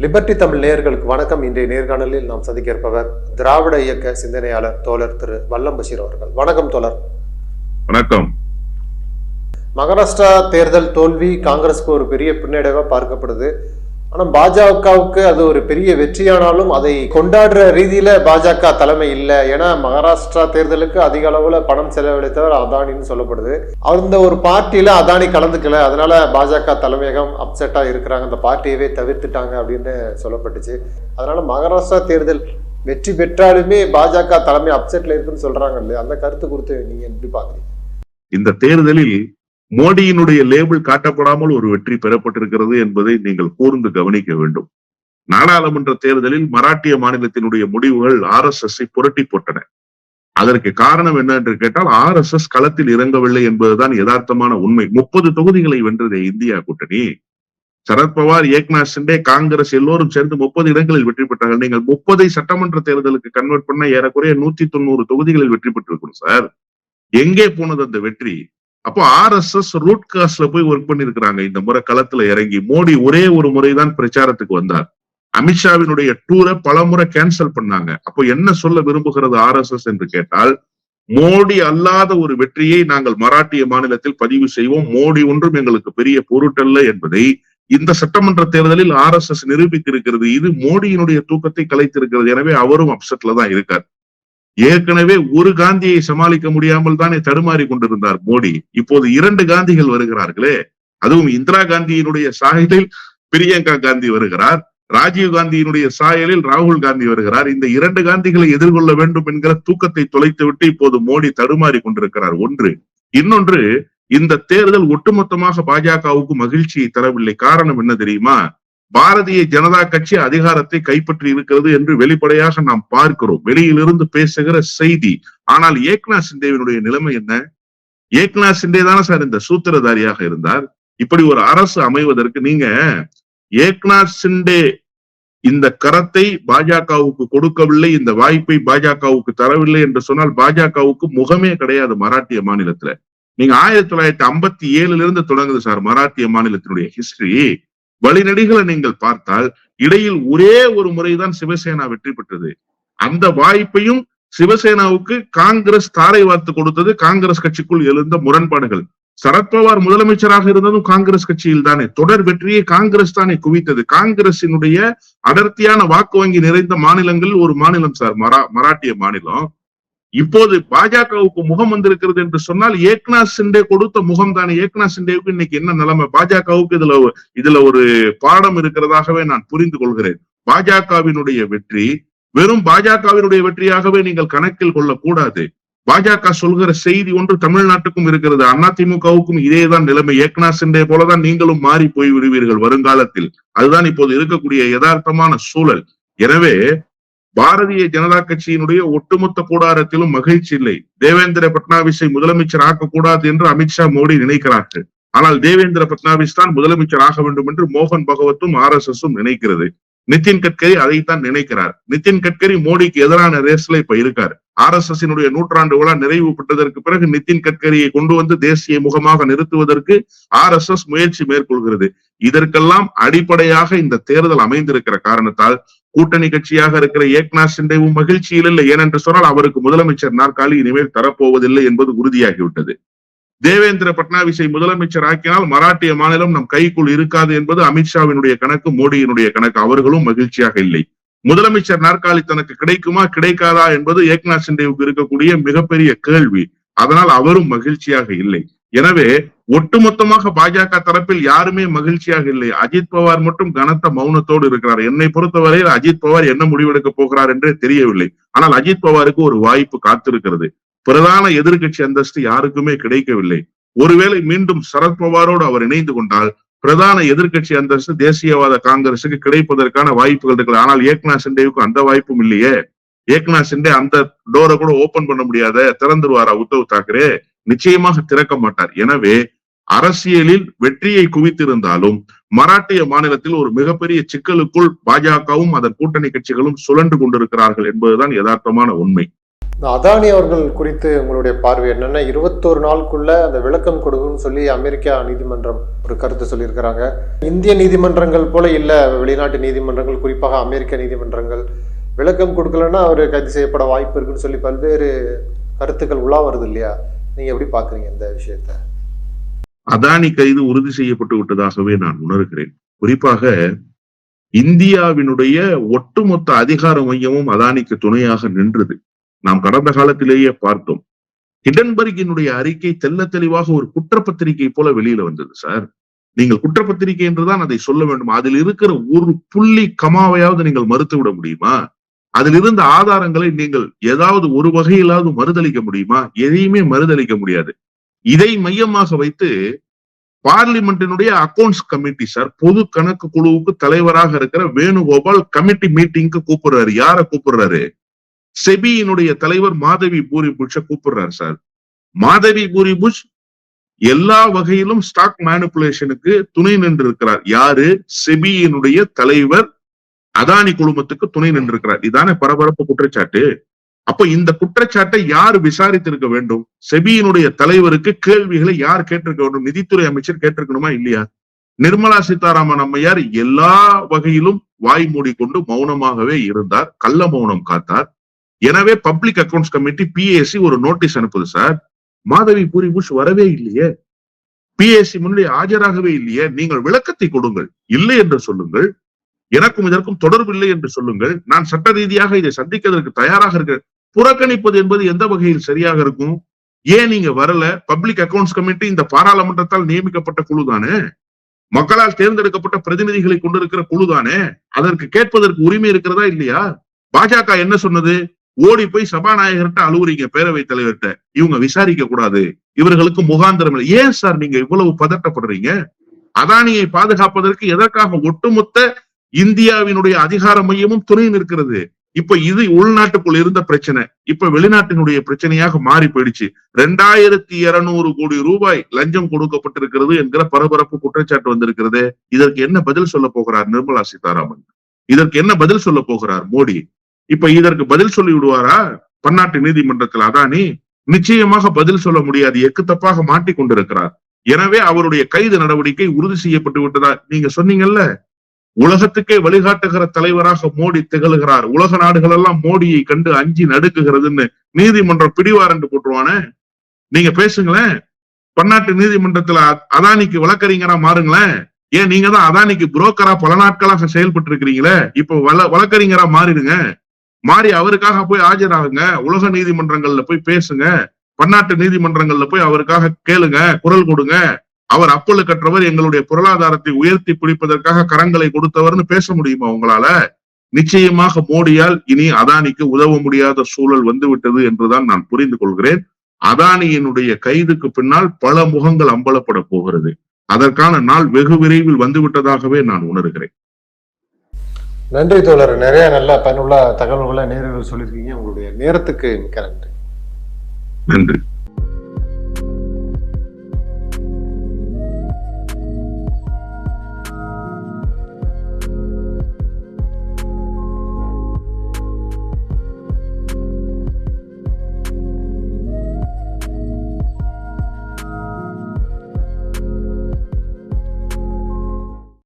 Liberty Tamil நேயர்களுக்கு வணக்கம். இன்றைய நேர்காணலில் நாம் சந்திக்க இருப்பவர் திராவிட இயக்க சிந்தனையாளர் தோழர் திரு வல்லம் பஷீர் அவர்கள். வணக்கம் தோழர். வணக்கம். மகாராஷ்டிரா தேர்தல் தோல்வி காங்கிரஸுக்கு ஒரு பெரிய பின்னடைவா பார்க்கப்படுது. ஆனால் பாஜகவுக்கு அது ஒரு பெரிய வெற்றியானாலும் அதை கொண்டாடுற ரீதியில பாஜக தலைமை இல்லை. ஏன்னா மகாராஷ்டிரா தேர்தலுக்கு அதிக அளவுல பணம் செலவழித்தவர் அதானின்னு சொல்லப்படுது. அந்த ஒரு பார்ட்டியில அதானி கலந்துக்கல, அதனால பாஜக தலைமையகம் அப்செட்டா இருக்கிறாங்க, அந்த பார்ட்டியவே தவிர்த்துட்டாங்க அப்படின்னு சொல்லப்பட்டுச்சு. அதனால மகாராஷ்டிரா தேர்தல் வெற்றி பெற்றாலுமே பாஜக தலைமை அப்செட்ல இருக்குன்னு சொல்றாங்க இல்லையா? அந்த கருத்து குறித்து நீங்க எப்படி பாக்குறீங்க? இந்த தேர்தலில் மோடியினுடைய லேபிள் காட்டப்படாமல் ஒரு வெற்றி பெறப்பட்டிருக்கிறது என்பதை நீங்கள் கூர்ந்து கவனிக்க வேண்டும். நாடாளுமன்ற தேர்தலில் மராட்டிய மாநிலத்தினுடைய முடிவுகள் RSS புரட்டி போட்டன. அதற்கு காரணம் என்ன என்று கேட்டால் RSS களத்தில் இறங்கவில்லை என்பதுதான் யதார்த்தமான உண்மை. 30 தொகுதிகளை வென்றதே இந்தியா கூட்டணி. சரத்பவார், ஏக்நாத் ஷிண்டே, காங்கிரஸ் எல்லோரும் சேர்ந்து 30 இடங்களில் வெற்றி பெற்றார்கள். நீங்கள் 30 சட்டமன்ற தேர்தலுக்கு கன்வெர்ட் பண்ண ஏறக்குறைய 190 தொகுதிகளில் வெற்றி பெற்றிருக்கணும் சார். எங்கே போனது அந்த வெற்றி? அப்போ RSS ரூட் காஸ்ட்ல போய் ஒர்க் பண்ணிருக்கிறாங்க. இந்த முறை களத்துல இறங்கி மோடி ஒரே ஒரு முறைதான் பிரச்சாரத்துக்கு வந்தார். அமித்ஷாவினுடைய டூரை பல முறை கேன்சல் பண்ணாங்க. அப்போ என்ன சொல்ல விரும்புகிறது RSS என்று கேட்டால், மோடி அல்லாத ஒரு வெற்றியை நாங்கள் மராட்டிய மாநிலத்தில் பதிவு செய்வோம், மோடி ஒன்றும் எங்களுக்கு பெரிய பொருட்டல்ல என்பதை இந்த சட்டமன்ற தேர்தலில் RSS நிரூபித்திருக்கிறது. இது மோடியினுடைய தூக்கத்தை கலைத்திருக்கிறது. எனவே அவரும் அப்செட்ல தான் இருக்கார். ஏற்கனவே ஒரு காந்தியை சமாளிக்க முடியாமல் தானே தடுமாறி கொண்டிருந்தார் மோடி. இப்போது 2 காந்திகள் வருகிறார்களே, அதுவும் இந்திரா காந்தியினுடைய சாயலில் பிரியங்கா காந்தி வருகிறார், ராஜீவ் காந்தியினுடைய சாயலில் ராகுல் காந்தி வருகிறார். இந்த 2 காந்திகளை எதிர்கொள்ள வேண்டும் என்கிற தூக்கத்தை தொலைத்துவிட்டு இப்போது மோடி தடுமாறி கொண்டிருக்கிறார். ஒன்று. இன்னொன்று, இந்த தேர்தல் ஒட்டுமொத்தமாக பாஜகவுக்கு மகிழ்ச்சியை தரவில்லை. காரணம் என்ன தெரியுமா? பாரதிய ஜனதா கட்சி அதிகாரத்தை கைப்பற்றி இருக்கிறது என்று வெளிப்படையாக நாம் பார்க்கிறோம், வெளியிலிருந்து பேசுகிற செய்தி. ஆனால் ஏக்நாத் ஷிண்டேவினுடைய நிலைமை என்ன? ஏக்நாத் ஷிண்டே தானே சார் இந்த சூத்திரதாரியாக இருந்தார். இப்படி ஒரு அரசு அமைவதற்கு நீங்க ஏக்நாத் ஷிண்டே இந்த கரத்தை பாஜகவுக்கு கொடுக்கவில்லை, இந்த வாய்ப்பை பாஜகவுக்கு தரவில்லை என்று சொன்னால் பாஜகவுக்கு முகமே கிடையாது மராட்டிய மாநிலத்துல. நீங்க 1957 தொடங்குது சார் மராட்டிய மாநிலத்தினுடைய ஹிஸ்டரி. வழிநடிகளை நீங்கள் பார்த்தால் இடையில் ஒரே ஒரு முறைதான் சிவசேனா வெற்றி பெற்றது. அந்த வாய்ப்பையும் சிவசேனாவுக்கு காங்கிரஸ் தாரை வார்த்து கொடுத்தது. காங்கிரஸ் கட்சிக்குள் எழுந்த முரண்பாடுகள். சரத்பவார் முதலமைச்சராக இருந்ததும் காங்கிரஸ் கட்சியில் தானே. தொடர் வெற்றியை காங்கிரஸ் தானே குவித்தது. காங்கிரசினுடைய அடர்த்தியான வாக்கு வங்கி நிறைந்த மாநிலங்களில் ஒரு மாநிலம் சார் மராட்டிய மாநிலம். இப்போது பாஜகவுக்கு முகம் வந்திருக்கிறது என்று சொன்னால் ஏக்நாத் ஷிண்டே கொடுத்த முகம் தானே. ஏக்நாத் ஷிண்டேவுக்கு இன்னைக்கு என்ன நிலைமை? பாஜகவுக்கு இதுல ஒரு பாடம் இருக்கிறதாகவே நான் புரிந்து கொள்கிறேன். பாஜகவினுடைய வெற்றி வெறும் பாஜகவினுடைய வெற்றியாகவே நீங்கள் கணக்கில் கொள்ளக்கூடாது. பாஜக சொல்கிற செய்தி ஒன்று தமிழ்நாட்டுக்கும் இருக்கிறது, அதிமுகவுக்கும் இதேதான் நிலைமை. ஏக்நாத் ஷிண்டே போலதான் நீங்களும் மாறி போய் விடுவீர்கள் வருங்காலத்தில். அதுதான் இப்போது இருக்கக்கூடிய யதார்த்தமான சூழல். எனவே பாரதிய ஜனதா கட்சியினுடைய ஒட்டுமொத்த கூடாரத்திலும் மகிழ்ச்சி இல்லை. தேவேந்திர பட்னாவிஸை முதலமைச்சர் ஆக்கக்கூடாது என்று அமித்ஷா, மோடி நினைக்கிறார்கள். ஆனால் தேவேந்திர பட்னாவிஸ் தான் முதலமைச்சர் ஆக வேண்டும் என்று மோகன் பகவத்தும் RSSும் நினைக்கிறது. நிதின் கட்கரி அதைத்தான் நினைக்கிறார். நிதின் கட்கரி மோடிக்கு எதிரான ரேஸ்ல இப்ப இருக்கார். RSSினுடைய 100ஆண்டு விழா நிறைவு பெற்றதற்கு பிறகு நிதின் கட்கரியை கொண்டு வந்து தேசிய முகமாக நிறுத்துவதற்கு RSS முயற்சி மேற்கொள்கிறது. இதற்கெல்லாம் அடிப்படையாக இந்த தேர்தல் அமைந்திருக்கிற காரணத்தால் கூட்டணி கட்சியாக இருக்கிற ஏக்நாத் ஷிண்டேவும் மகிழ்ச்சியில் இல்லை. ஏனென்று சொன்னால் அவருக்கு முதலமைச்சர் நாற்காலி இனிமேல் தரப்போவதில்லை என்பது உறுதியாகிவிட்டது. தேவேந்திர பட்னாவிஸை முதலமைச்சர் ஆக்கினால் மராட்டிய மாநிலம் நம் கைக்குள் இருக்காது என்பது அமித்ஷாவினுடைய கணக்கு, மோடியினுடைய கணக்கு. அவர்களும் மகிழ்ச்சியாக இல்லை. முதலமைச்சர் நாற்காலி தனக்கு கிடைக்குமா கிடைக்காதா என்பது ஏக்நாத் ஷிண்டேவுக்கு இருக்கக்கூடிய மிகப்பெரிய கேள்வி. அதனால் அவரும் மகிழ்ச்சியாக இல்லை. எனவே ஒட்டுமொத்தமாக பாஜக தரப்பில் யாருமே மகிழ்ச்சியாக இல்லை. அஜித் பவார் மட்டும் கனத்த மௌனத்தோடு இருக்கிறார். என்னை பொறுத்தவரையில் அஜித் பவார் என்ன முடிவெடுக்க போகிறார் என்றே தெரியவில்லை. ஆனால் அஜித் பவாருக்கு ஒரு வாய்ப்பு காத்திருக்கிறது. பிரதான எதிர்கட்சி அந்தஸ்து யாருக்குமே கிடைக்கவில்லை. ஒருவேளை மீண்டும் சரத்பவாரோடு அவர் இணைந்து கொண்டால் பிரதான எதிர்கட்சி அந்தஸ்து தேசியவாத காங்கிரசுக்கு கிடைப்பதற்கான வாய்ப்புகள் இருக்கிறது. ஆனால் ஏக்நாத் ஷிண்டேவுக்கு அந்த வாய்ப்பும் இல்லையே. ஏக்நாத் ஷிண்டே அந்த டோரை கூட ஓபன் பண்ண முடியாத திறந்துருவாரா உத்தவ் தாக்கரே? நிச்சயமாக திறக்க மாட்டார். எனவே அரசியலில் வெற்றியை குவித்திருந்தாலும் மராட்டிய மாநிலத்தில் ஒரு மிகப்பெரிய சிக்கலுக்குள் பாஜகவும் அதன் கூட்டணி கட்சிகளும் சுழன்று கொண்டிருக்கிறார்கள் என்பதுதான் யதார்த்தமான உண்மை. அதானி அவர்கள் குறித்து உங்களுடைய பார்வை என்னன்னா, 21 நாளுக்குள்ள அந்த விளக்கம் கொடுக்குன்னு சொல்லி அமெரிக்கா நீதிமன்றம் ஒரு கருத்து சொல்லியிருக்கிறாங்க. இந்திய நீதிமன்றங்கள் போல இல்ல வெளிநாட்டு நீதிமன்றங்கள், குறிப்பாக அமெரிக்க நீதிமன்றங்கள் விளக்கம் கொடுக்கலன்னா அவர் கைது செய்யப்பட வாய்ப்பு இருக்குன்னு சொல்லி பல்வேறு கருத்துக்கள் உலா வருது இல்லையா? நீங்க எப்படி பாக்குறீங்க இந்த விஷயத்த? அதானி கைது உறுதி செய்யப்பட்டு விட்டதாகவே நான் உணர்கிறேன். குறிப்பாக இந்தியாவினுடைய ஒட்டுமொத்த அதிகார மையமும் அதானிக்கு துணையாக நின்றது. நாம் கடந்த காலத்திலேயே பார்த்தோம். ஹிடன்பர்கினுடைய அறிக்கை தெல்ல தெளிவாக ஒரு குற்றப்பத்திரிகை போல வெளியில வந்தது சார். நீங்கள் குற்றப்பத்திரிகை என்றுதான் அதை சொல்ல வேண்டும். அதில் இருக்கிற ஒரு புள்ளி கமாவையாவது நீங்கள் மறுத்து விட முடியுமா? அதில் இருந்த ஆதாரங்களை நீங்கள் ஏதாவது ஒரு வகையிலாவது மறுதளிக்க முடியுமா? எதையுமே மறுதளிக்க முடியாது. இதை மையமாக வைத்து பார்லிமெண்டினுடைய அக்கவுண்ட்ஸ் கமிட்டி சார், பொது கணக்கு குழுவுக்கு தலைவராக இருக்கிற வேணுகோபால் கமிட்டி மீட்டிங்க்கு கூப்பிடுறாரு. யார கூப்பிடுறாரு? செபியினுடைய தலைவர் மாதவி பூரி புஷ கூப்பிடுறாரு சார். மாதவி பூரி புஷ் எல்லா வகையிலும் ஸ்டாக் மேனிபுலேஷனுக்கு துணை நின்று இருக்கிறார். யாரு? செபியினுடைய தலைவர் அதானி குழுமத்துக்கு துணை நின்றிருக்கிறார். இதானே பரபரப்பு குற்றச்சாட்டு. அப்ப இந்த குற்றச்சாட்டை யார் விசாரித்திருக்க வேண்டும்? செபியினுடைய தலைவருக்கு கேள்விகளை யார் கேட்டிருக்க வேண்டும்? நிதித்துறை அமைச்சர் கேட்டிருக்கணுமா இல்லையா? நிர்மலா சீதாராமன் அம்மையார் எல்லா வகையிலும் வாய் மூடிக்கொண்டு மௌனமாகவே இருந்தார், கள்ள மௌனம் காத்தார். எனவே பப்ளிக் அக்கவுண்ட்ஸ் கமிட்டி PAC ஒரு நோட்டீஸ் அனுப்புது சார். மாதவி பூரி புஷ் வரவே இல்லையே, PAC முன்னாடி ஆஜராகவே இல்லையே, நீங்கள் விளக்கத்தை கொடுங்கள். இல்லை என்று சொல்லுங்கள், எனக்கும் இதற்கும் தொடர்பு இல்லை என்று சொல்லுங்கள், நான் சட்ட ரீதியாக இதை சந்திக்கிறதுக்கு தயாராக இருக்கிறேன். புறக்கணிப்பது என்பது எந்த வகையில் சரியாக இருக்கும்? ஏன் நீங்க வரல? பப்ளிக் அக்கவுண்ட்ஸ் கமிட்டி இந்த பாராளுமன்றத்தால் நியமிக்கப்பட்ட குழு தானே, மக்களால் தேர்ந்தெடுக்கப்பட்ட பிரதிநிதிகளை கொண்டிருக்கிற குழு தானே, அதற்கு கேட்பதற்கு உரிமை இருக்கிறதா இல்லையா? பாஜக என்ன சொன்னது? ஓடி போய் சபாநாயகர்கிட்ட அலுவலீங்க, பேரவைத் தலைவர்கிட்ட, இவங்க விசாரிக்க கூடாது, இவர்களுக்கு முகாந்திரம் இல்லை. ஏன் சார் நீங்க இவ்வளவு பதட்டப்படுறீங்க? அதானியை பாதுகாப்பதற்கு எதற்காக ஒட்டுமொத்த இந்தியாவினுடைய அதிகார மையமும் துணை நிற்கிறது. இப்ப இது உள்நாட்டுக்குள் இருந்த பிரச்சனை, இப்ப வெளிநாட்டினுடைய பிரச்சனையாக மாறி போயிடுச்சு. 2200 கோடி ரூபாய் லஞ்சம் கொடுக்கப்பட்டிருக்கிறது என்கிற பரபரப்பு குற்றச்சாட்டு வந்திருக்கிறது. இதற்கு என்ன பதில் சொல்ல போகிறார் நிர்மலா சீதாராமன்? இதற்கு என்ன பதில் சொல்ல போகிறார் மோடி? இப்ப இதற்கு பதில் சொல்லி விடுவாரா பன்னாட்டு நீதிமன்றத்தில் அதானி? நிச்சயமாக பதில் சொல்ல முடியாது, எக்கு தப்பாக மாட்டிக்கொண்டிருக்கிறார். எனவே அவருடைய கைது நடவடிக்கை உறுதி செய்யப்பட்டு விட்டதா? நீங்க சொன்னீங்கல்ல, உலகத்துக்கே வழிகாட்டுகிற தலைவராக மோடி திகழ்கிறார், உலக நாடுகள் எல்லாம் மோடியை கண்டு அஞ்சி நடுக்குகிறதுன்னு நீதிமன்றம் பிடிவாரண்டு போட்டுருவானே. நீங்க பேசுங்களேன், பன்னாட்டு நீதிமன்றத்துல அதானிக்கு வழக்கறிஞரா மாறுங்களேன். ஏன் நீங்க தான் அதானிக்கு புரோக்கரா பல நாட்களாக செயல்பட்டு இருக்கிறீங்களே, இப்ப வழக்கறிஞரா மாறிடுங்க. மாறி அவருக்காக போய் ஆஜராகுங்க, உலக நீதிமன்றங்கள்ல போய் பேசுங்க, பன்னாட்டு நீதிமன்றங்கள்ல போய் அவருக்காக கேளுங்க, குரல் கொடுங்க. அவர் அப்பல்லு கற்றவர், எங்களுடைய பொருளாதாரத்தை உயர்த்தி பிடிப்பதற்காக கரங்களை கொடுத்தவர்னு பேச முடியுமா உங்களால? நிச்சயமாக மோடியால் இனி அதானிக்கு உதவ முடியாத சூழல் வந்துவிட்டது என்றுதான் நான் புரிந்து கொள்கிறேன். அதானியினுடைய கைதுக்கு பின்னால் பல முகங்கள் அம்பலப்பட போகிறது. அதற்கான நாள் வெகு விரைவில் வந்துவிட்டதாகவே நான் உணர்கிறேன். நன்றி தோழர், நிறைய நல்ல பயனுள்ள தகவல்களை நேரில் சொல்லியிருக்கீங்க. உங்களுடைய நேரத்துக்கு மிக்க நன்றி. நன்றி.